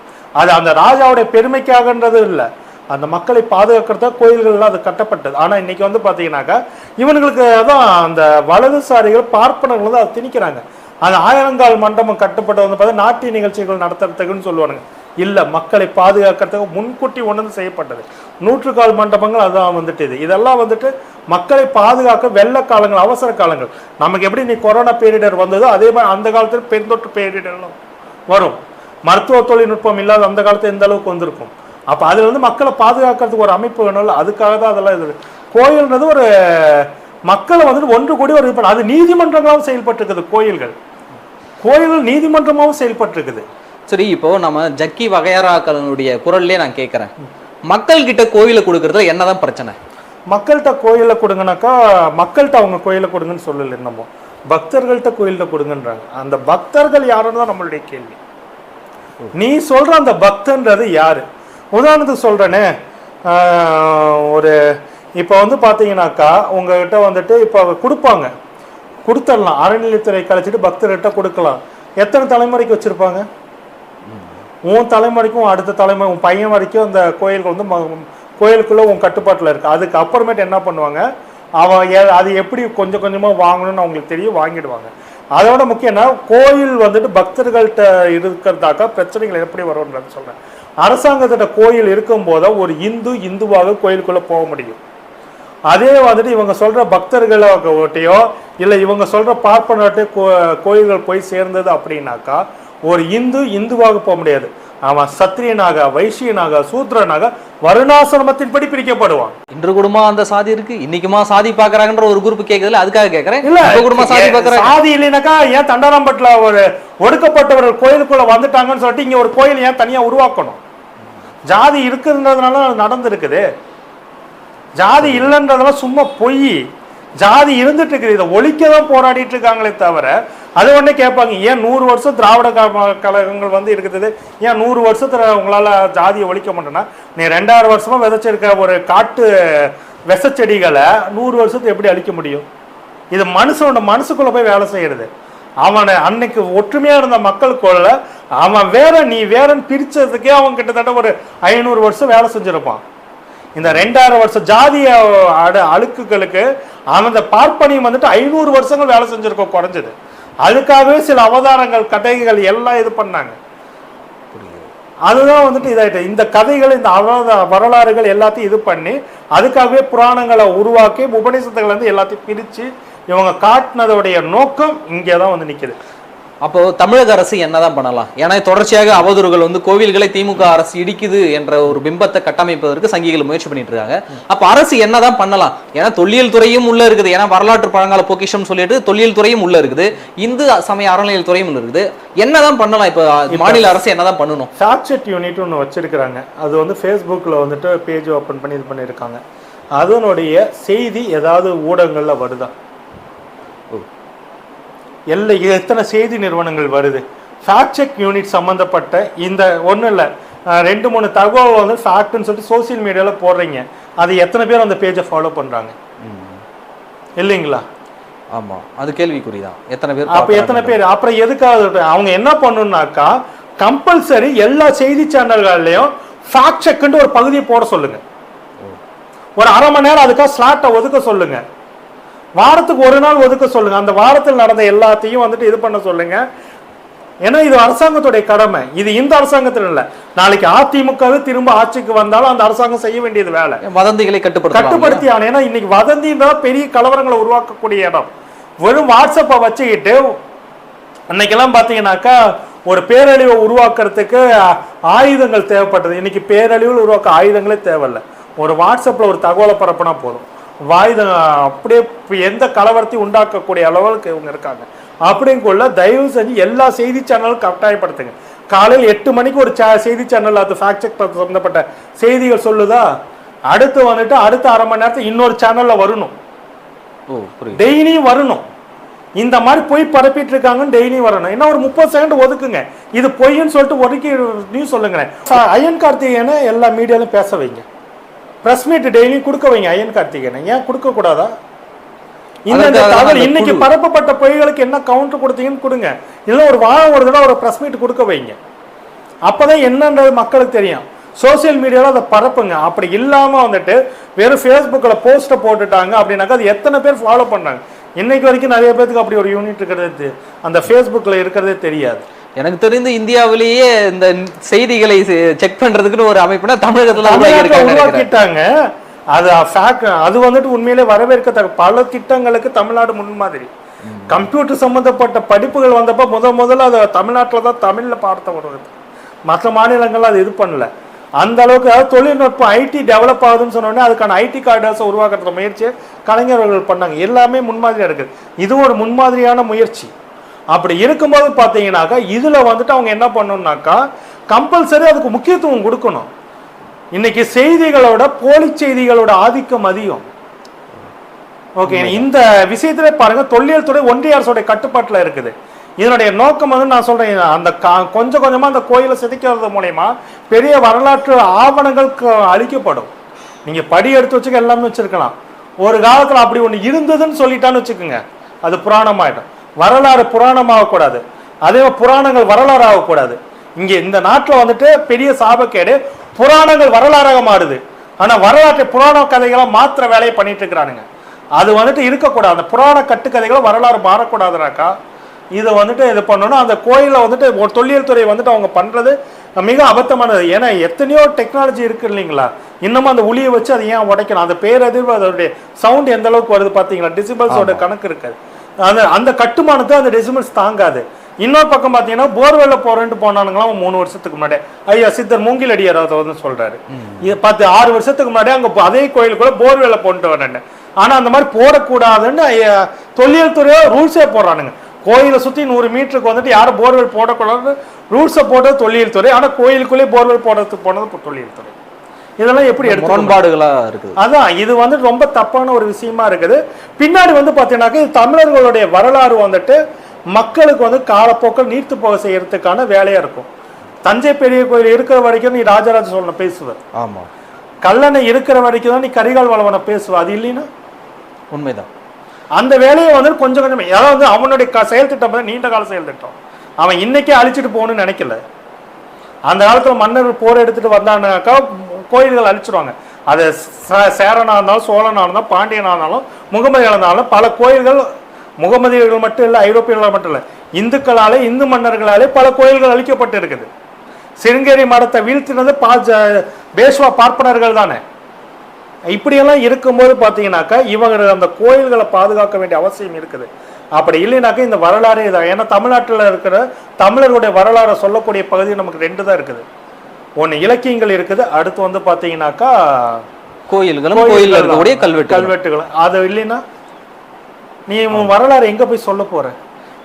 அது அந்த ராஜாவுடைய பெருமைக்காகன்றது இல்லை, அந்த மக்களை பாதுகாக்கிறதா கோயில்கள்லாம் அது கட்டப்பட்டது. ஆனா இன்னைக்கு வந்து பாத்தீங்கன்னாக்கா இவனுங்களுக்கு தான் அந்த வலதுசாரிகள் பார்ப்பனர்கள் வந்து அதை திணிக்கிறாங்க. அது 1000 மண்டபம் கட்டுப்பட்டு வந்து பார்த்தா நாட்டிய நிகழ்ச்சிகள் நடத்துறதுக்குன்னு சொல்லுவானுங்க. இல்லை, மக்களை பாதுகாக்கிறதுக்கு முன்கூட்டி ஒன்று செய்யப்பட்டது. 100 மண்டபங்கள் அதான் வந்துட்டு இதெல்லாம் வந்துட்டு மக்களை பாதுகாக்க வெள்ள காலங்கள், அவசர காலங்கள். நமக்கு எப்படி நீ கொரோனா பேரிடர் வந்ததோ அதே மாதிரி அந்த காலத்தில் பெருந்தொற்று பேரிடர்லாம் வரும். மருத்துவ தொழில்நுட்பம் இல்லாத அந்த காலத்தில் எந்த அளவுக்கு வந்திருக்கும். அப்போ அதில் வந்து மக்களை பாதுகாக்கிறதுக்கு ஒரு அமைப்பு வேணும்ல, அதுக்காக தான் அதெல்லாம் இது. கோயில்ன்றது ஒரு மக்களை வந்துட்டு ஒன்று கூடி ஒரு இது, அது நீதிமன்றங்களாகவும் செயல்பட்டுருக்குது. கோயில்கள் நீதிமன்றமாகவும் செயல்பட்டுருக்குது. சரி, இப்போ நம்ம ஜக்கி வகையறாக்களுடைய குரல்லே நான் கேட்குறேன், மக்கள் கிட்ட கோயிலை கொடுக்கறதுல என்னதான் பிரச்சனை? மக்கள்கிட்ட கோயிலை கொடுங்கனாக்கா மக்கள்கிட்ட அவங்க கோயிலை கொடுங்கன்னு சொல்லலை, நம்ம பக்தர்கள்ட்ட கோயில்கிட்ட கொடுங்கன்றாங்க. அந்த பக்தர்கள் யாருன்னு தான் நம்மளுடைய கேள்வி. நீ சொல்ற அந்த பக்தன்றது யாரு? உதாரணத்துக்கு சொல்றேனே, ஒரு இப்போ வந்து பார்த்தீங்கன்னாக்கா உங்ககிட்ட வந்துட்டு இப்போ கொடுப்பாங்க, கொடுத்துடலாம். அறநிலையத்துறை கழிச்சிட்டு பக்தர்கிட்ட கொடுக்கலாம். எத்தனை தலைமுறைக்கு வச்சிருப்பாங்க? உன் தலைமுறைக்கும் அடுத்த தலைமுறை, உன் பையன் வரைக்கும் அந்த கோயில்கள் வந்து கோயிலுக்குள்ள உன் கட்டுப்பாட்டில் இருக்கு. அதுக்கு அப்புறமேட்டு என்ன பண்ணுவாங்க, அவன் அது எப்படி கொஞ்சம் கொஞ்சமாக வாங்கணும்னு அவங்களுக்கு தெரியும், வாங்கிடுவாங்க. அதோட முக்கியம்னா கோயில் வந்துட்டு பக்தர்கள்ட்ட இருக்கிறதாக்கா பிரச்சனைகள் எப்படி வரும்ன்றது சொல்றேன். அரசாங்கத்திட்ட கோயில் இருக்கும் போது ஒரு இந்துவாக கோயிலுக்குள்ள போக முடியும். அதே வந்துட்டு இவங்க சொல்ற பக்தர்களோட்டையோ இல்லை இவங்க சொல்ற பார்ப்பனர்கிட்ட கோயில்கள் போய் சேர்ந்தது அப்படின்னாக்கா ஒரு இந்துவாக போக முடியாது. அவன் சத்திரியனாக, வைசியனாக, சூத்ரனாக வருணாசிரமத்தின்படி பிரிக்கப்படுவான். இன்று குடும்பமா அந்த சாதி இருக்கு, இன்னைக்குமா சாதி பாக்குறாங்கன்ற ஒரு குரூப் கேக்குதுல, அதுக்காக கேக்குறேன். இல்ல குடும்பமா சாதி பாக்குறாங்க, சாதி இல்லைனாக்கா ஏன் தண்டாரம்பட்டுல ஒரு ஒடுக்கப்பட்டவர்கள் கோயிலுக்குள்ள வந்துட்டாங்கன்னு சொல்லிட்டு இங்க ஒரு கோயில் ஏன் தனியா உருவாக்கணும்? ஜாதி இருக்குன்றதுனால நடந்திருக்குது. ஜாதி இல்லைன்றதெல்லாம் சும்மா பொய். ஜாதி இருந்துட்டு இருக்குது, இதை ஒழிக்கதான் போராடிட்டு இருக்காங்களே தவிர அது ஒன்னே கேட்பாங்க, ஏன் 100 வருஷம் திராவிட கழகங்கள் வந்து இருக்குது, ஏன் 100 வருஷத்துல உங்களால ஜாதியை ஒழிக்க மாட்டேன்னா, நீ 2000 வருஷமா விதைச்சிருக்க ஒரு காட்டு விசச்செடிகளை 100 வருஷத்தை எப்படி அழிக்க முடியும்? இது மனுஷனோட மனசுக்குள்ள போய் வேலை செய்யறது. அவனை அன்னைக்கு ஒற்றுமையா இருந்த மக்களுக்குள்ள அவன் வேற நீ வேறன்னு பிரிச்சதுக்கே அவன் கிட்டத்தட்ட ஒரு 500 வருஷம் வேலை செஞ்சிருப்பான். இந்த 2000 வருஷம் ஜாதிய அழுக்குகளுக்கு அந்த பார்ப்பனியம் வந்துட்டு 500 வருஷங்கள் வேலை செஞ்சிருக்கோம் குறைஞ்சது. அதுக்காகவே சில அவதாரங்கள், கதைகள் எல்லாம் இது பண்ணாங்க. அதுதான் வந்துட்டு இதாயிட்டு. இந்த கதைகள், இந்த வரலாறுகள் எல்லாத்தையும் இது பண்ணி அதுக்காகவே புராணங்களை உருவாக்கி உபநிஷத்துகள் வந்து எல்லாத்தையும் பிரிச்சு இவங்க காட்டினதோடைய நோக்கம் இங்கேதான் வந்து நிக்குது. அப்போ தமிழக அரசு என்னதான் பண்ணலாம்? ஏன்னா தொடர்ச்சியாக அவதூறுகள் வந்து கோவில்களை திமுக அரசு இடிக்குது என்ற ஒரு பிம்பத்தை கட்டமைப்பதற்கு சங்கிகள் முயற்சி பண்ணிட்டு இருக்காங்க. அப்ப அரசு என்னதான் பண்ணலாம்? ஏன்னா தொல்லியல் துறையும் உள்ள இருக்குது, ஏன்னா வரலாற்று பழங்கால பொக்கிஷம் சொல்லிட்டு தொல்லியல் துறையும் உள்ள இருக்குது, இந்து சமய அறநிலையல் துறையும் உள்ள இருக்குது. என்னதான் பண்ணலாம்? இப்ப மாநில அரசு என்னதான் பண்ணணும்? ஃபேக்ட் செக் யூனிட் ஒன்று வச்சிருக்கிறாங்க. அது வந்து ஃபேஸ்புக்கில் வந்துட்டு பேஜ் ஓப்பன் பண்ணி இது பண்ணியிருக்காங்க. அதனுடைய செய்தி ஏதாவது ஊடகங்கள்ல வருதா? எத்தனை செய்தி நிறுவனங்கள் வருது? ஃபேக்ட் செக் யூனிட் சம்மந்தப்பட்ட இந்த ஒன்றும் இல்லை, 2-3 தகவல் வந்து ஃபேக்ட்னு சொல்லிட்டு சோசியல் மீடியாவில் போடுறீங்க, அது எத்தனை பேர் அந்த பேஜை ஃபாலோ பண்ணுறாங்க இல்லைங்களா? ஆமா, அது கேள்விக்குறிதான். எத்தனை பேர்? அப்போ எத்தனை பேர்? அப்புறம் எதுக்காக அவங்க என்ன பண்ணணும்னாக்கா கம்பல்சரி எல்லா செய்தி சேனல்கள்லையும் ஃபேக்ட் செக்னு ஒரு பகுதியை போட சொல்லுங்க. ஒரு அரை மணி நேரம் அதுக்காக ஸ்லாட்டை ஒதுக்க சொல்லுங்க. வாரத்துக்கு ஒரு நாள் ஒதுக்க சொல்லுங்க. அந்த வாரத்தில் நடந்த எல்லாத்தையும் வந்துட்டு இது பண்ண சொல்லுங்க. ஏன்னா இது அரசாங்கத்துடைய கடமை. இது இந்த அரசாங்கத்தில் இல்லை, நாளைக்கு அதிமுகவே திரும்ப ஆட்சிக்கு வந்தாலும் அந்த அரசாங்கம் செய்ய வேண்டியது வேலை. வதந்திகளை கட்டுப்படுத்தி ஆகணும். ஏன்னா இன்னைக்கு வதந்தின்றதான் பெரிய கலவரங்களை உருவாக்கக்கூடிய இடம். வெறும் வாட்ஸ்அப்பை வச்சுக்கிட்டு அன்னைக்கெல்லாம் பார்த்தீங்கன்னாக்கா ஒரு பேரழிவை உருவாக்குறதுக்கு ஆயுதங்கள் தேவைப்பட்டது. இன்னைக்கு பேரழிவில் உருவாக்க ஆயுதங்களே தேவையில்லை. ஒரு வாட்ஸ்அப்ல ஒரு தகவலை பரப்புனா போதும், வாயுதம் அப்படியே எந்த கலவரத்தையும் உண்டாக்கக்கூடிய அளவுக்கு இவங்க இருக்காங்க. அப்படிங்குள்ள தயவு செஞ்சு எல்லா செய்தி சேனலும் கட்டாயப்படுத்துங்க. காலையில் 8 மணிக்கு ஒரு செய்தி சேனல் அது ஃபேக்ட் செக் சம்பந்தப்பட்ட செய்திகள் சொல்லுதா, அடுத்து வந்துட்டு அடுத்த அரை மணி நேரத்தில் இன்னொரு சேனல்ல வரணும், டெய்லியும் வரணும். இந்த மாதிரி பொய் பரப்பிட்டு இருக்காங்கன்னு டெய்லியும் வரணும். என்ன ஒரு 30 செகண்ட் ஒதுக்குங்க, இது பொய்ன்னு சொல்லிட்டு ஒதுக்கி நியூஸ் சொல்லுங்க. அயன் கார்த்திகேயனை எல்லா மீடியாலும் பேச வைங்க, பிரஸ் மீட் டெய்லியும் கொடுக்க வைங்க. அயன் கார்த்திகேயனை ஏன் கொடுக்க கூடாதா? இந்த தகவல் இன்னைக்கு பரப்பப்பட்ட பொய்களுக்கு என்ன கவுண்டர் கொடுத்தீங்கன்னு கொடுங்க. இல்லை ஒரு வாரம் ஒரு தடவை ஒரு பிரஸ் மீட் கொடுக்க வைங்க. அப்பதான் என்னன்றது மக்களுக்கு தெரியும். சோசியல் மீடியாவில் அதை பரப்புங்க. அப்படி இல்லாமல் வந்துட்டு வெறும் ஃபேஸ்புக்கில் போஸ்ட்டை போட்டுட்டாங்க அப்படின்னாக்கா அது எத்தனை பேர் ஃபாலோ பண்ணுறாங்க? இன்னைக்கு வரைக்கும் நிறைய பேருக்கு அப்படி ஒரு யூனிட் இருக்கிறது அந்த ஃபேஸ்புக்கில் இருக்கிறதே தெரியாது. எனக்கு தெரிந்து இந்தியாவிலேயே இந்த செய்திகளை செக் பண்றதுக்குன்னு ஒரு அமைப்புனா தமிழகத்துல உருவாக்கிட்டாங்க. அது அது வந்துட்டு உண்மையிலே வரவேற்கத்தக்க பல திட்டங்களுக்கு தமிழ்நாடு முன்மாதிரி. கம்ப்யூட்டர் சம்பந்தப்பட்ட படிப்புகள் வந்தப்ப முதல்ல அது தமிழ்நாட்டில் தான் தமிழ்ல பார்த்த வருது. மற்ற மாநிலங்கள்ல அது இது பண்ணல. அந்த அளவுக்கு அதாவது தொழில்நுட்பம் ஐடி டெவலப் ஆகுதுன்னு சொன்னோடனே அதுக்கான ஐடி கார்டர்ஸை உருவாக்குற முயற்சியை கலைஞர்கள் பண்ணாங்க. எல்லாமே முன்மாதிரியா இருக்குது. இதுவும் ஒரு முன்மாதிரியான முயற்சி. அப்படி இருக்கும்போது பார்த்தீங்கன்னாக்கா இதுல வந்துட்டு அவங்க என்ன பண்ணணும்னாக்கா கம்பல்சரி அதுக்கு முக்கியத்துவம் கொடுக்கணும். இன்னைக்கு செய்திகளோட போலி செய்திகளோட ஆதிக்கம் அதிகம். ஓகே, இந்த விஷயத்துல பாருங்க தொல்லியல் துறை ஒன்றிய அரசோட கட்டுப்பாட்டுல இருக்குது. இதனுடைய நோக்கம் வந்து நான் சொல்றேன், அந்த கொஞ்சம் கொஞ்சமா அந்த கோயிலை சிதைக்கிறது மூலயமா பெரிய வரலாற்று ஆவணங்கள் அழிக்கப்படும். நீங்க படி எடுத்து வச்சுக்க எல்லாமே வச்சிருக்கலாம். ஒரு காலத்துல அப்படி ஒண்ணு இருந்ததுன்னு சொல்லிட்டான்னு வச்சுக்கோங்க, அது புராணமாயிடும். வரலாறு புராணமாகக்கூடாது, அதே புராணங்கள் வரலாறு ஆகக்கூடாது. இங்க இந்த நாட்டுல வந்துட்டு பெரிய சாபக்கேடு, புராணங்கள் வரலாறாக மாறுது. ஆனா வரலாற்று புராண கதைகளை மாத்திர வேலையை பண்ணிட்டு இருக்கிறானுங்க. அது வந்துட்டு இருக்கக்கூடாது. அந்த புராண கட்டுக்கதைகளை வரலாறு மாறக்கூடாதுனாக்கா இதை வந்துட்டு இது பண்ணணும். அந்த கோயில வந்துட்டு ஒரு தொல்லியல் துறை வந்துட்டு அவங்க பண்றது மிக அபத்தமானது. ஏன்னா எத்தனையோ டெக்னாலஜி இருக்கு இல்லைங்களா, இன்னமும் அந்த உளியை வச்சு அதை ஏன் உடைக்கணும்? அந்த பேரதிர்வு அதோடைய சவுண்ட் எந்த அளவுக்கு வருது பாத்தீங்களா, டெசிபல்ஸோட கணக்கு இருக்காது. அந்த கட்டுமானத்தை அந்த டெசிபல்ஸ் தாங்காது. இன்னொரு பக்கம் பாத்தீங்கன்னா போர்வெல்ல போறேன்ட்டு போனானுங்களாம் 3 வருஷத்துக்கு முன்னாடி. ஐயா சித்தர் மூங்கில் அடியார் அதை வந்து சொல்றாரு, 6 வருஷத்துக்கு முன்னாடி அங்க அதே கோயிலுக்குள்ள போர்வெல்ல போட்டு வரேன். ஆனா அந்த மாதிரி போடக்கூடாதுன்னு தொல்லியல் துறையோ ரூல்ஸே போடுறானுங்க. கோயிலை சுத்தி 100 மீட்டருக்கு வந்துட்டு யாரும் போர்வெல் போடக்கூடாது ரூல்ஸை போட்டது தொல்லியல் துறை. ஆனா கோயிலுக்குள்ளே போர்வெல் போடுறதுக்கு போனது தொல்லியல் துறை. இதெல்லாம் எப்படி முரண்பாடுகளா இருக்குது. அதான் இது வந்து ரொம்ப தப்பான ஒரு விஷயமா இருக்குது. பின்னாடி வந்து பாத்தீங்கன்னாக்க தமிழர்களுடைய வரலாறு வந்துட்டு மக்களுக்கு வந்து காலப்போக்கில் நீர்த்து போக செய்யறதுக்கான வேலையா இருக்கும். தஞ்சை பெரிய கோயில் இருக்கிற வரைக்கும் நீ ராஜராஜ சோழனை பேசுவ, ஆமா, கல்லணை இருக்கிற வரைக்கும் தான் நீ கரிகால் வளவனை பேசுவ. அது இல்லைன்னா உண்மைதான். அந்த வேலையை வந்து கொஞ்சம் கொஞ்சம், அதாவது அவனுடைய செயல் திட்டம் நீண்ட கால செயல் திட்டம். அவன் இன்னைக்கே அழிச்சிட்டு போகணும்னு நினைக்கல. அந்த காலத்துல மன்னர்கள் போர் எடுத்துட்டு வந்தானாக்கா கோயில்கள் அழிச்சிருவாங்க. அது சேரனா இருந்தாலும் சோழனா இருந்தாலும் பாண்டியனா இருந்தாலும் முகமதியா இருந்தாலும் பல கோயில்கள் முகமதியர்கள் மட்டும் இல்லை, ஐரோப்பியர்கள் மட்டும் இல்லை, இந்துக்களாலே இந்து மன்னர்களாலே பல கோயில்கள் அழிக்கப்பட்டு இருக்குது. சிருங்கேரி மடத்தை வீழ்த்தினது பேஷ்வா பார்ப்பனர்கள் தானே. இப்படியெல்லாம் இருக்கும்போது பார்த்தீங்கன்னாக்கா இவங்க அந்த கோயில்களை பாதுகாக்க வேண்டிய அவசியம் இருக்குது. அப்படி இல்லைனாக்கா இந்த வரலாறே இதான். ஏன்னா தமிழ்நாட்டில் இருக்கிற தமிழர்களுடைய வரலாறை சொல்லக்கூடிய பகுதி நமக்கு 2 தான் இருக்குது. ஒன்று இலக்கியங்கள் இருக்குது, அடுத்து வந்து பார்த்தீங்கன்னாக்கா கோயில்களும் கோயில் இருக்கக்கூடிய கல்வெட்டுகள். அது இல்லைன்னா நீ உன் வரலாறு எங்க போய் சொல்ல போற?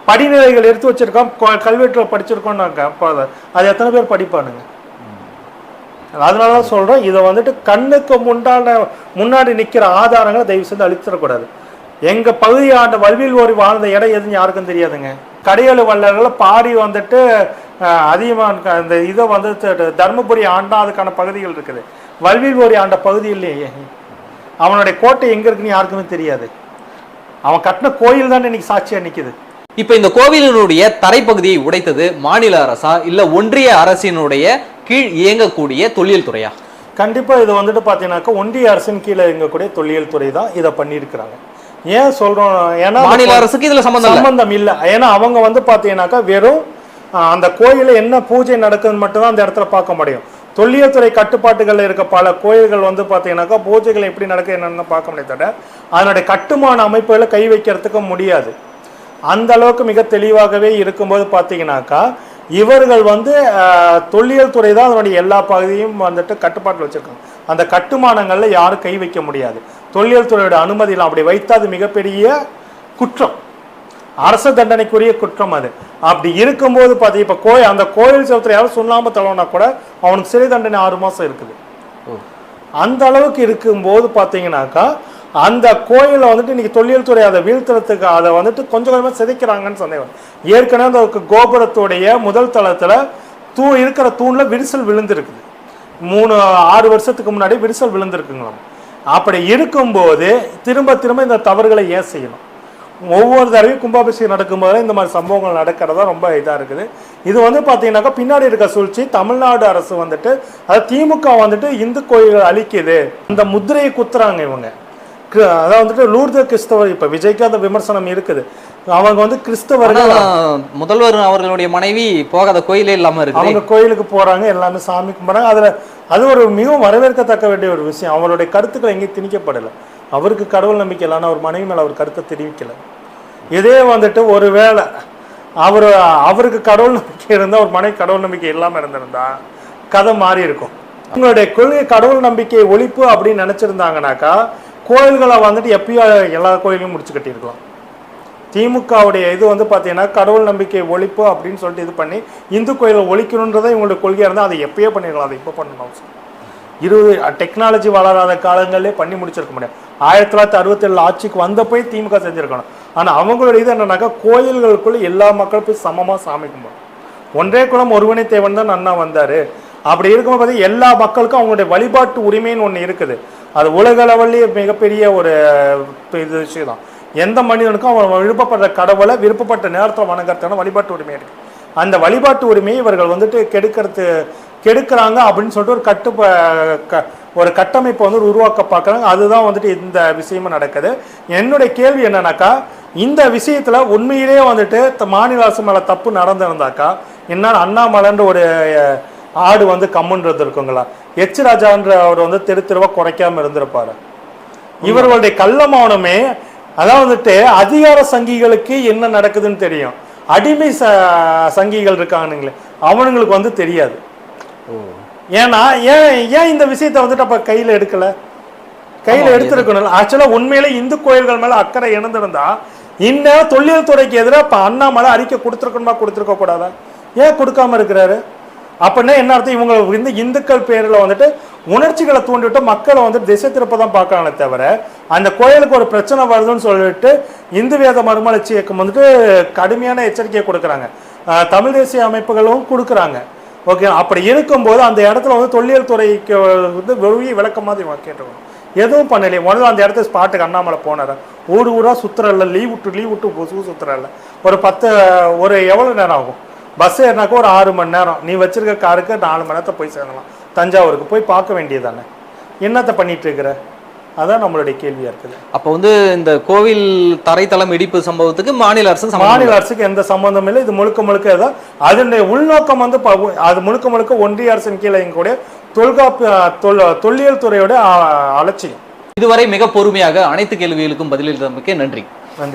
படிநிலைகள் எடுத்து வச்சிருக்கோம், கல்வெட்டுல படிச்சிருக்கோம்னாக்கா அது எத்தனை பேர் படிப்பானுங்க? அதனாலதான் சொல்றோம், இதை வந்துட்டு கண்ணுக்கு முன்னாடி நிக்கிற ஆதாரங்களை தயவு செய்து அழிச்சிடக்கூடாது. எங்க பகுதி ஆண்ட வல்வில் ஓரி வாழ்ந்த இடம் எதுன்னு யாருக்கும் தெரியாதுங்க. கடையெழு வள்ளல்களை பாடி வந்துட்டு அதிகமாக இந்த இதை வந்து தர்மபுரி ஆண்டா அதுக்கான பகுதிகள் இருக்குது. வல்வில் ஓரி ஆண்ட பகுதி இல்லையே, அவனுடைய கோட்டை எங்க இருக்குன்னு யாருக்குமே தெரியாது. அவன் கட்டின கோயில் தான் இன்னைக்கு சாட்சியா நிக்குது. இப்ப இந்த கோவிலினுடைய தரைப்பகுதியை உடைத்தது மாநில அரசா இல்ல ஒன்றிய அரசினுடைய கீழ் இயங்கக்கூடிய தொல்லியல் துறையா? கண்டிப்பா இது வந்துட்டு பாத்தீங்கன்னாக்கா ஒன்றிய அரசின் கீழே இயங்கக்கூடிய தொல்லியல் துறை தான் இதை பண்ணியிருக்கிறாங்க. ஏன் சொல்றோம், ஏன்னா மாநில அரசுக்கு இதுல சம்பந்தம் இல்லை. ஏன்னா அவங்க வந்து பாத்தீங்கன்னாக்கா வெறும் அந்த கோயில என்ன பூஜை நடக்குதுன்னு மட்டும்தான் அந்த இடத்துல பார்க்க முடியும். தொல்லியல் துறை கட்டுப்பாட்டுகள் இருக்க பல கோயில்கள் வந்து பாத்தீங்கன்னாக்கா பூஜைகள் எப்படி நடக்குது என்னன்னு பார்க்க முடியாது, தவிர அதனுடைய கட்டுமான அமைப்புகளை கை வைக்கிறதுக்கு முடியாது. அந்த அளவுக்கு மிக தெளிவாகவே இருக்கும்போது பார்த்தீங்கன்னாக்கா இவர்கள் வந்து தொல்லியல் துறை தான் அதனுடைய எல்லா பகுதியும் வந்துட்டு கட்டுப்பாட்டில் வச்சிருக்காங்க. அந்த கட்டுமானங்கள்ல யாரும் கை வைக்க முடியாது. தொல்லியல் துறையோட அனுமதியில் அப்படி வைத்தா அது மிகப்பெரிய குற்றம், அரசு தண்டனைக்குரிய குற்றம். அது அப்படி இருக்கும்போது பார்த்தீங்க இப்போ அந்த கோயில் செவத்துல யாரும் சொல்லாம தள்ளனா கூட அவனுக்கு சிறை தண்டனை 6 மாசம் இருக்குது. அந்த அளவுக்கு இருக்கும்போது பார்த்தீங்கன்னாக்கா அந்த கோயிலை வந்துட்டு இன்னைக்கு தொல்லியல் துறை அதை வீழ்த்துறதுக்கு அதை வந்துட்டு கொஞ்சம் கொஞ்சமாக சிதைக்கிறாங்கன்னு சந்தேகம். ஏற்கனவே அந்த கோபுரத்துடைய முதல் தளத்துல இருக்கிற தூண்ல விரிசல் விழுந்திருக்குது. 6 வருஷத்துக்கு முன்னாடி விரிசல் விழுந்திருக்குங்களாம். அப்படி இருக்கும்போது திரும்ப திரும்ப இந்த தவறுகளை ஏன் செய்யணும்? ஒவ்வொரு தடவையும் கும்பாபிஷேகம் நடக்கும்போது இந்த மாதிரி சம்பவங்கள் நடக்கிறதா ரொம்ப இதாக இருக்குது. இது வந்து பார்த்தீங்கன்னாக்கா பின்னாடி இருக்க சூழ்ச்சி தமிழ்நாடு அரசு வந்துட்டு அது திமுக வந்துட்டு இந்து கோயில்கள் அழிக்குது, இந்த முத்திரையை குத்துறாங்க இவங்க. அதாவது வந்துட்டு லூர்து கிறிஸ்தவர், இப்போ விஜய்க்கு அந்த விமர்சனம் இருக்குது, அவங்க வந்து கிறிஸ்தவர்கள். முதல்வர் அவர்களுடைய மனைவி போகாத கோயிலே இல்லாம இருக்கு, அவங்க கோயிலுக்கு போறாங்க, எல்லாமே சாமி கும்பிட்றாங்க. அதுல அது ஒரு மிகவும் வரவேற்கத்தக்க வேண்டிய ஒரு விஷயம். அவருடைய கருத்துக்கள் எங்கேயும் திணிக்கப்படலை. அவருக்கு கடவுள் நம்பிக்கை இல்லைன்னா அவர் மனைவி மேல அவர் கருத்தை தெரிவிக்கல. இதே வந்துட்டு ஒருவேளை அவருக்கு கடவுள் நம்பிக்கை இருந்தால் ஒரு மனைவி கடவுள் நம்பிக்கை இல்லாமல் இருந்திருந்தா கதை மாறி இருக்கும். உங்களுடைய கொள்கை கடவுள் நம்பிக்கை ஒழிப்பு அப்படின்னு நினைச்சிருந்தாங்கனாக்கா கோயில்களை வந்துட்டு எப்பயோ எல்லா கோயிலையும் முடிச்சு கட்டியிருக்கலாம். திமுகவுடைய இது வந்து பார்த்தீங்கன்னா கடவுள் நம்பிக்கை ஒழிப்பு அப்படின்னு சொல்லிட்டு இது பண்ணி இந்து கோயிலை ஒழிக்கணுன்றதை இவங்களுடைய கொள்கையாக இருந்தால் அதை எப்பயோ பண்ணிடலாம். அதை இப்போ பண்ணணும். டெக்னாலஜி வளராத காலங்களே பண்ணி முடிச்சிருக்க முடியாது. 1967 ஆட்சிக்கு வந்தப்போய் திமுக செஞ்சுருக்கணும். ஆனால் அவங்களுடைய இது என்னன்னாக்கா கோயில்களுக்குள்ள எல்லா மக்களும் போய் சமமாக சாமி கும்பிடும். ஒன்றே குலம் ஒருவனே தேவன் தான் அண்ணா வந்தார். அப்படி இருக்கும்போது பார்த்தீங்கன்னா எல்லா மக்களுக்கும் அவங்களுடைய வழிபாட்டு உரிமைன்னு ஒன்று இருக்குது. அது உலக அளவிலேயே மிகப்பெரிய ஒரு இது விஷயம் தான். எந்த மனிதனுக்கும் அவன் விருப்பப்படுற கடவுளை விருப்பப்பட்ட நேரத்தில் வணங்குறதுக்கான வழிபாட்டு உரிமை இருக்குது. அந்த வழிபாட்டு உரிமையை இவர்கள் வந்துட்டு கெடுக்கிறாங்க அப்படின்னு சொல்லிட்டு ஒரு கட்டமைப்பை வந்து உருவாக்க பார்க்குறாங்க. அதுதான் வந்துட்டு இந்த விஷயமும் நடக்குது. என்னுடைய கேள்வி என்னன்னாக்கா, இந்த விஷயத்துல உண்மையிலேயே வந்துட்டு மாநில அரசு மேல தப்பு நடந்திருந்தாக்கா என்ன அண்ணாமலைன்ற ஒரு ஆடு வந்து கம்முன்றது இருக்குங்களா? எச் ராஜான்ற அவர் வந்து தெருவா குறைக்காம இருந்திருப்பாரு. இவர்களுடைய கள்ளமௌனமே அதான் வந்துட்டு அதிகார சங்கிகளுக்கு என்ன நடக்குதுன்னு தெரியும், அடிமை சங்கிகள் இருக்கானுங்களே அவனுங்களுக்கு வந்து தெரியாது. ஏன்னா ஏன் இந்த விஷயத்த வந்துட்டு அப்ப கையில எடுத்திருக்கணும். ஆக்சுவலா உண்மையிலே இந்து கோயில்கள் மேல அக்கறை இணைந்திருந்தா இந்நேரம் தொல்லியல் துறைக்கு எதிராக இப்ப அண்ணாமலை அறிக்கை கொடுத்திருக்க கூடாதா? ஏன் கொடுக்காம இருக்கிறாரு? அப்படின்னா என்ன அர்த்தம்? இவங்க இந்த இந்துக்கள் பேரில் வந்துட்டு உணர்ச்சிகளை தூண்டிவிட்டு மக்களை வந்துட்டு திசை திருப்ப தான் பார்க்கறாங்களே தவிர அந்த கோயிலுக்கு ஒரு பிரச்சனை வருதுன்னு சொல்லிட்டு இந்து வேத மறுமலர்ச்சி இயக்கம் வந்துட்டு கடுமையான எச்சரிக்கையை கொடுக்குறாங்க. தமிழ் தேசிய அமைப்புகளும் கொடுக்குறாங்க. ஓகே, அப்படி இருக்கும்போது அந்த இடத்துல வந்து தொல்லியல் துறைக்கு வந்து வெளியே விளக்க மாதிரி கேட்டுக்கணும். எதுவும் பண்ணலையே. முதல்ல அந்த இடத்துல ஸ்பாட்டுக்கு அண்ணாமலை போனார். ஊரா சுற்றுறல, லீவ் விட்டு சுற்றுறல. ஒரு எவ்வளோ நேரம் ஆகும்? பஸ் ஏறினாக்கா ஒரு 6 மணி நேரம். நீ வச்சிருக்க காருக்கு 4 மணி நேரத்தை போய் சேரலாம். தஞ்சாவூருக்கு போய் பார்க்க வேண்டியதானே. என்னத்தை பண்ணிட்டு இருக்கிற? அதான் நம்மளுடைய கேள்வியா இருக்குது. அப்போ வந்து இந்த கோவில் தரைத்தளம் இடிப்பு சம்பவத்துக்கு மாநில அரசுக்கு எந்த சம்பந்தம் இல்லை. இது முழுக்க ஏதோ அதனுடைய உள்நோக்கம் வந்து அது முழுக்க ஒன்றிய அரசின் கீழே எங்களுடைய தொல்லியல் துறையோட அலட்சியம். இதுவரை மிக பொறுமையாக அனைத்து கேள்விகளுக்கும் பதிலளித்தமைக்கு நன்றி.